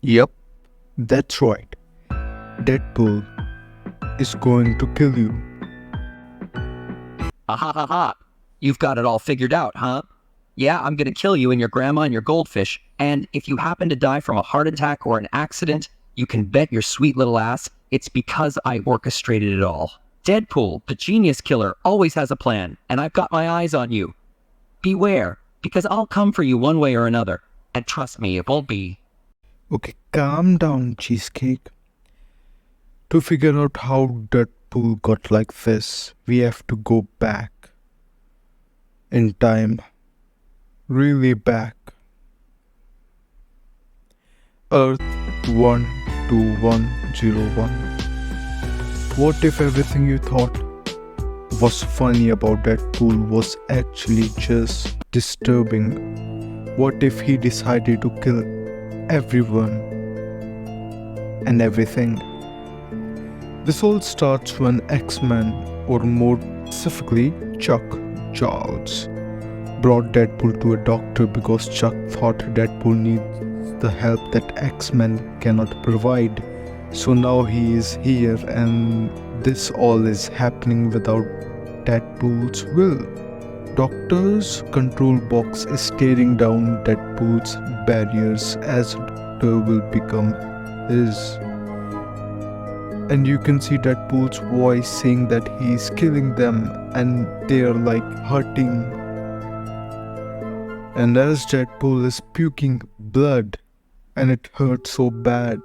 Yep, that's right. Deadpool is going to kill you. Ha ha ha ha. You've got it all figured out, huh? Yeah, I'm gonna kill you and your grandma and your goldfish, and if you happen to die from a heart attack or an accident, you can bet your sweet little ass it's because I orchestrated it all. Deadpool, the genius killer, always has a plan, and I've got my eyes on you. Beware, because I'll come for you one way or another, and trust me, it won't be. Okay, calm down, Cheesecake. To figure out how Deadpool got like this, we have to go back in time. Really back. Earth 12101. What if everything you thought was funny about Deadpool was actually just disturbing? What if he decided to kill everyone and everything? This all starts when X-Men, or more specifically Chuck Charles, brought Deadpool to a doctor because Chuck thought Deadpool needs the help that X-Men cannot provide. So now he is here, and this all is happening without Deadpool's will. Doctor's control box is tearing down Deadpool's barriers as Doctor will become his. And you can see Deadpool's voice saying that he's killing them and they're like hurting. And as Deadpool is puking blood, and it hurts so bad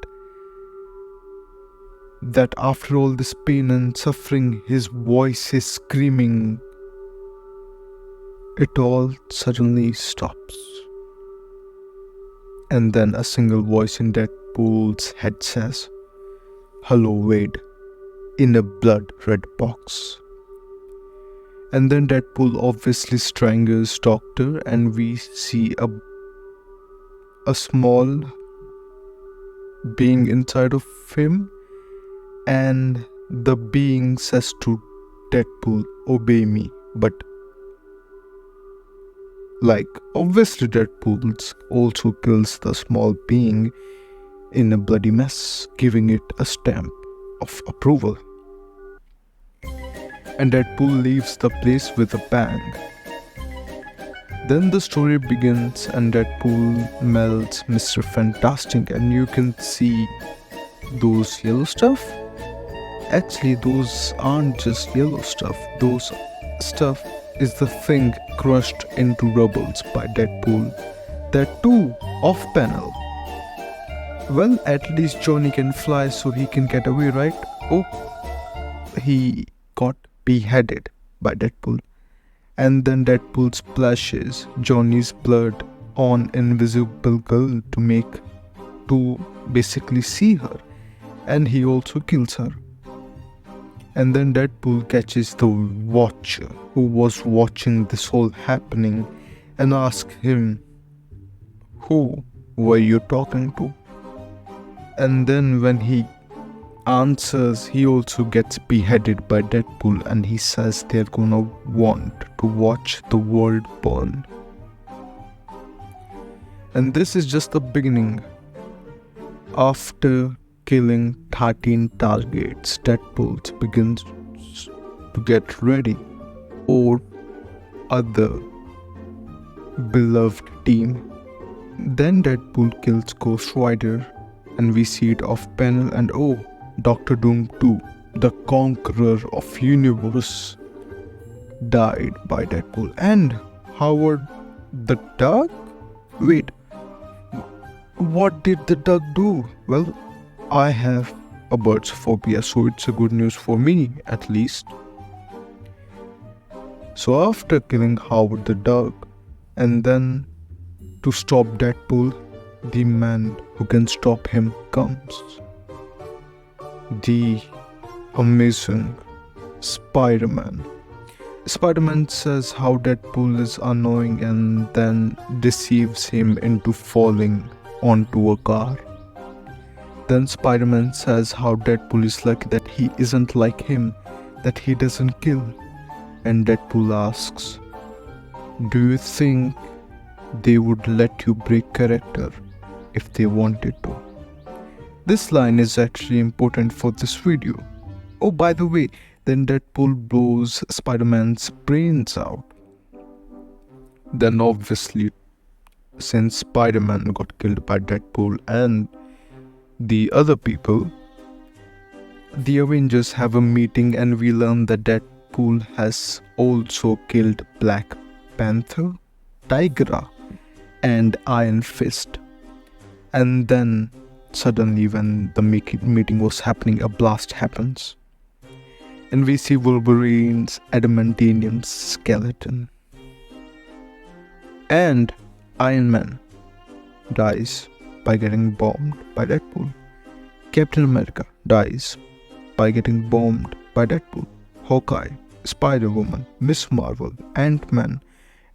that after all this pain and suffering, his voice is screaming. It all suddenly stops. And then a single voice in Deadpool's head says, "Hello, Wade," in a blood red box. And then Deadpool obviously strangles Doctor, and we see a small being inside of him, and the being says to Deadpool, "Obey me." But like obviously Deadpool also kills the small being in a bloody mess, giving it a stamp of approval. And Deadpool leaves the place with a bang. Then the story begins and Deadpool melts Mr. Fantastic, and you can see those yellow stuff. Actually, those aren't just yellow stuff. Those stuff is the thing crushed into rubbles by Deadpool. That too, off panel. Well, at least Johnny can fly so he can get away, right? Oh, he got beheaded by Deadpool. And then Deadpool splashes Johnny's blood on Invisible Girl to basically see her, and he also kills her. And then Deadpool catches the Watcher who was watching this whole happening and asks him, "Who were you talking to?" And then when he answers, he also gets beheaded by Deadpool, and he says they're gonna want to watch the world burn. And this is just the beginning. After killing 13 targets, Deadpool begins to get ready for other beloved team. Then Deadpool kills Ghost Rider, and we see it off panel, and oh, Doctor Doom 2, the conqueror of universe, died by Deadpool. And Howard the Duck? Wait, what did the duck do? Well, I have a bird's phobia, so it's a good news for me at least. So after killing Howard the Duck, and then to stop Deadpool, the man who can stop him comes. The amazing Spider-Man. Spider-Man says how Deadpool is annoying and then deceives him into falling onto a car. Then Spider-Man says how Deadpool is lucky that he isn't like him, that he doesn't kill. And Deadpool asks, "Do you think they would let you break character if they wanted to?" This line is actually important for this video. Oh, by the way, then Deadpool blows Spider-Man's brains out. Then obviously, since Spider-Man got killed by Deadpool and the other people, the Avengers have a meeting and we learn that Deadpool has also killed Black Panther, Tigra, and Iron Fist. And then suddenly, when the meeting was happening, a blast happens. And we see Wolverine's adamantium skeleton. And Iron Man dies by getting bombed by Deadpool. Captain America dies by getting bombed by Deadpool. Hawkeye, Spider-Woman, Miss Marvel, Ant-Man,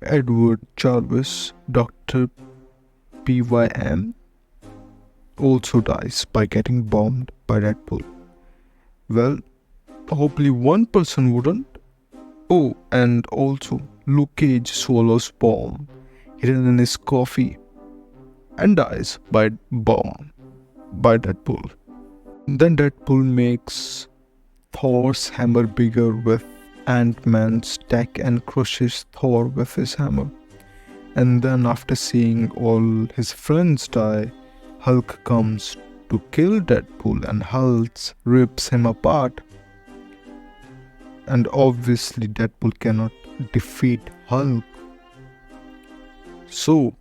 Edward Jarvis, Dr. PYM also dies by getting bombed by Deadpool. Well, hopefully one person wouldn't. Oh, and also Luke Cage swallows bomb hidden in his coffee and dies by bomb by Deadpool. Then Deadpool makes Thor's hammer bigger with Ant-Man's tech and crushes Thor with his hammer. And then after seeing all his friends die, Hulk comes to kill Deadpool and Hulk rips him apart. And obviously Deadpool cannot defeat Hulk. So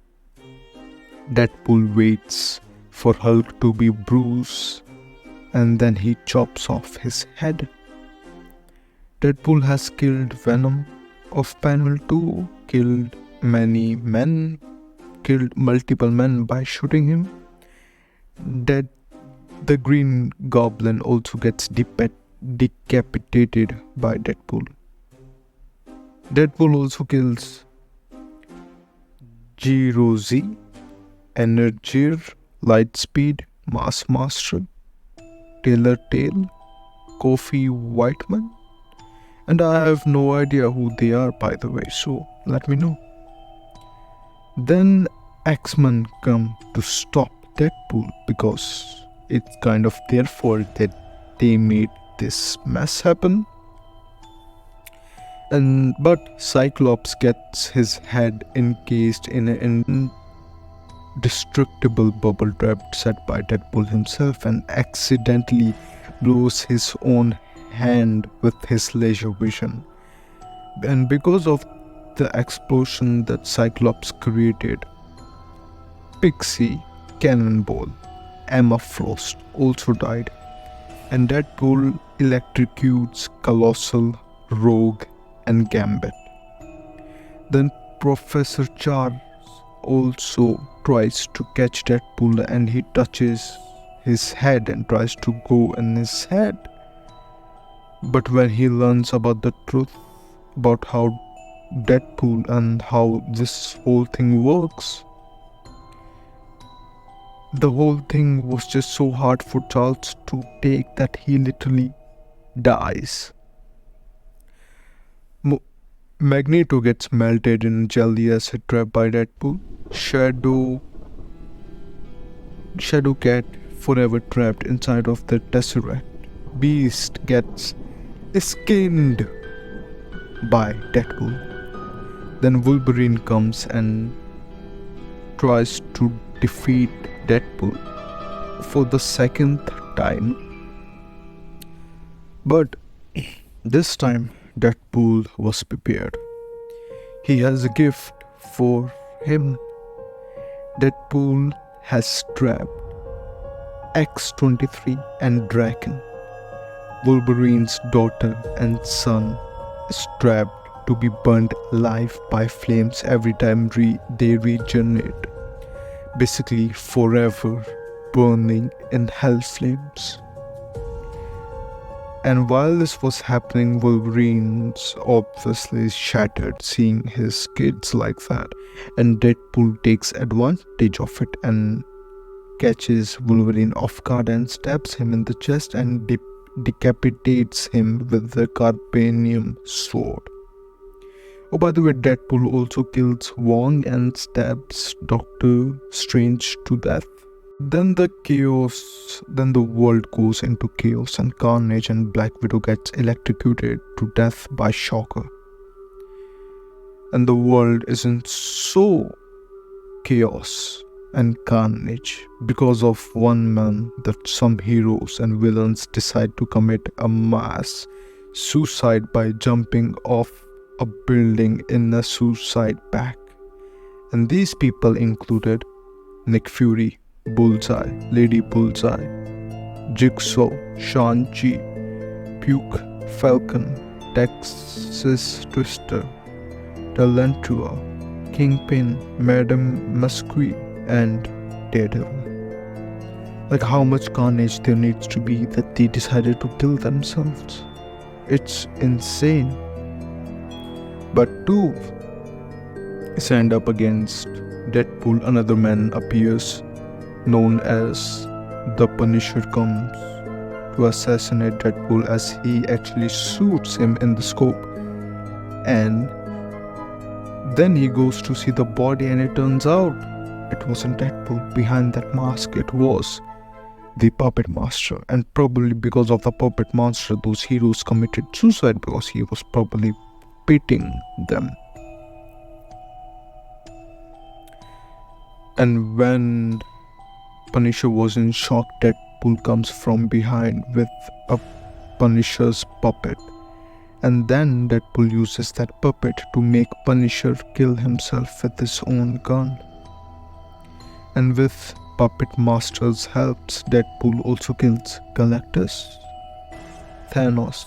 Deadpool waits for Hulk to be bruised and then he chops off his head. Deadpool has killed Venom of panel 2, killed many men, killed multiple men by shooting him. The Green Goblin also gets decapitated by Deadpool. Deadpool also kills G-Rosie, Energier, Lightspeed, Taskmaster, Taylor Tail, Kofi Whiteman, and I have no idea who they are, by the way, so let me know. Then X-Men come to stop Deadpool because it's kind of their fault that they made this mess happen. But Cyclops gets his head encased in an indestructible bubble trap set by Deadpool himself and accidentally blows his own hand with his laser vision. And because of the explosion that Cyclops created, Pixie, Cannonball, Emma Frost also died, and Deadpool electrocutes Colossal, Rogue, and Gambit. Then Professor Charles also tries to catch Deadpool and he touches his head and tries to go in his head. But when he learns about the truth about how Deadpool and how this whole thing works, the whole thing was just so hard for Charles to take that he literally dies. Magneto gets melted in jelly acid trap by Deadpool. Shadowcat forever trapped inside of the Tesseract. Beast gets skinned by Deadpool. Then Wolverine comes and tries to defeat Deadpool for the second time. But this time Deadpool was prepared. He has a gift for him. Deadpool has trapped X-23 and Draken. Wolverine's daughter and son is trapped to be burned alive by flames every time they regenerate. Basically forever burning in hell flames. And while this was happening, Wolverine's obviously shattered seeing his kids like that. And Deadpool takes advantage of it and catches Wolverine off guard and stabs him in the chest and decapitates him with the carbonium sword. Oh, by the way, Deadpool also kills Wong and stabs Doctor Strange to death. Then the world goes into chaos and carnage, and Black Widow gets electrocuted to death by Shocker. And the world is in so chaos and carnage because of one man that some heroes and villains decide to commit a mass suicide by jumping off a building in a suicide pact. And these people included Nick Fury, Bullseye, Lady Bullseye, Jigsaw, Shang-Chi, Puke, Falcon, Texas Twister, Talentua, Kingpin, Madame Masquerade, and Daredevil. Like how much carnage there needs to be that they decided to kill themselves. It's insane. But to stand up against Deadpool, another man appears known as the Punisher comes to assassinate Deadpool as he actually shoots him in the scope. And then he goes to see the body, and it turns out it wasn't Deadpool. Behind that mask, it was the Puppet Master. And probably because of the Puppet Master, those heroes committed suicide because he was probably beating them. And when Punisher was in shock, Deadpool comes from behind with a Punisher's puppet. And then Deadpool uses that puppet to make Punisher kill himself with his own gun. And with Puppet Master's help, Deadpool also kills Galactus, Thanos,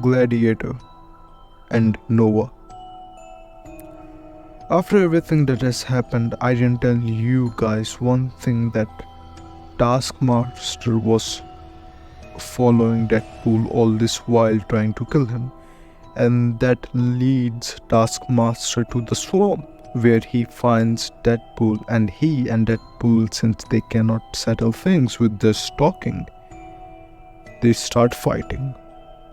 Gladiator, and Nova. After everything that has happened, I didn't tell you guys one thing, that Taskmaster was following Deadpool all this while trying to kill him. And that leads Taskmaster to the swamp where he finds Deadpool, and he and Deadpool, since they cannot settle things with just talking, they start fighting.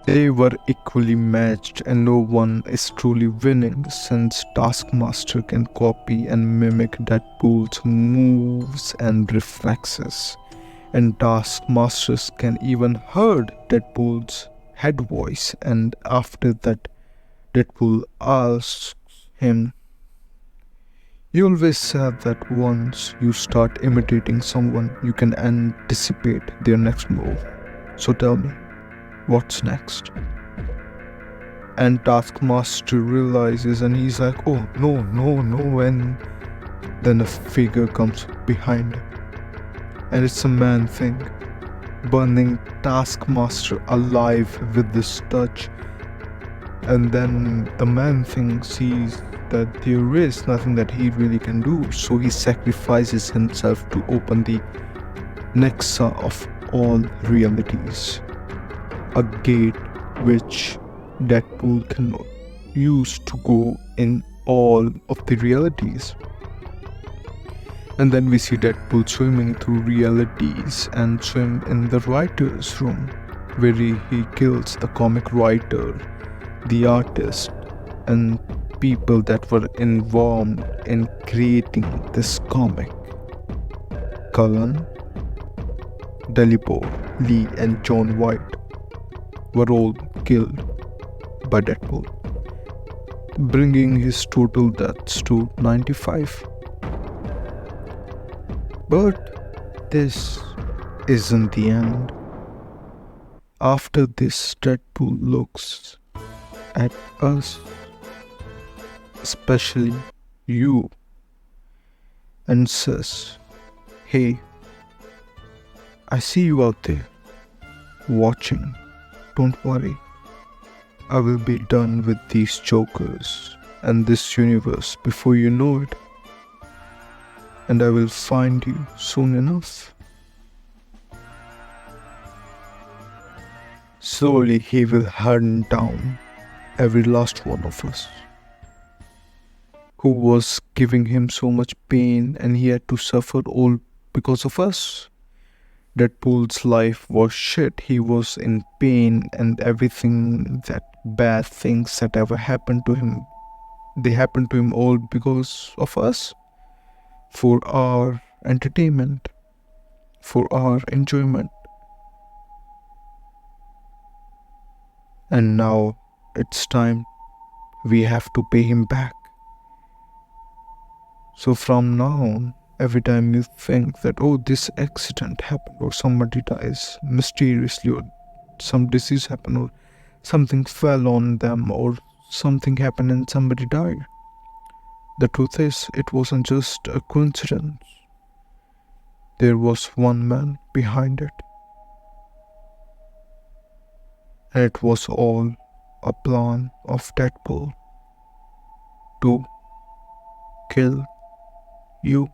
They were equally matched, and no one is truly winning since Taskmaster can copy and mimic Deadpool's moves and reflexes. And Taskmasters can even heard Deadpool's head voice, and after that Deadpool asks him, "You always said that once you start imitating someone, you can anticipate their next move. So tell me, what's next?" And Taskmaster realizes, and he's like, "Oh, no, no, no." And then a figure comes behind him. And it's a man thing, burning Taskmaster alive with this touch. And then the man thing sees that there is nothing that he really can do, so he sacrifices himself to open the nexa of all realities, a gate which Deadpool can use to go in all of the realities. And then we see Deadpool swimming through realities and swim in the writer's room, where he kills the comic writer, the artist, and people that were involved in creating this comic. Cullen, Delipo, Lee, and John White were all killed by Deadpool, bringing his total deaths to 95. But this isn't the end. After this, Deadpool looks at us, especially you, and says, "Hey, I see you out there, watching. Don't worry. I will be done with these jokers and this universe before you know it. And I will find you soon enough." Slowly he will hunt down every last one of us who was giving him so much pain, and he had to suffer all because of us. Deadpool's life was shit. He was in pain, and everything that bad things that ever happened to him, they happened to him all because of us, for our entertainment. for our enjoyment. And now it's time we have to pay him back. So from now on, every time you think that, oh, this accident happened, or somebody dies mysteriously, or some disease happened, or something fell on them, or something happened and somebody died, the truth is, it wasn't just a coincidence. There was one man behind it. And it was all a plan of Deadpool to kill you.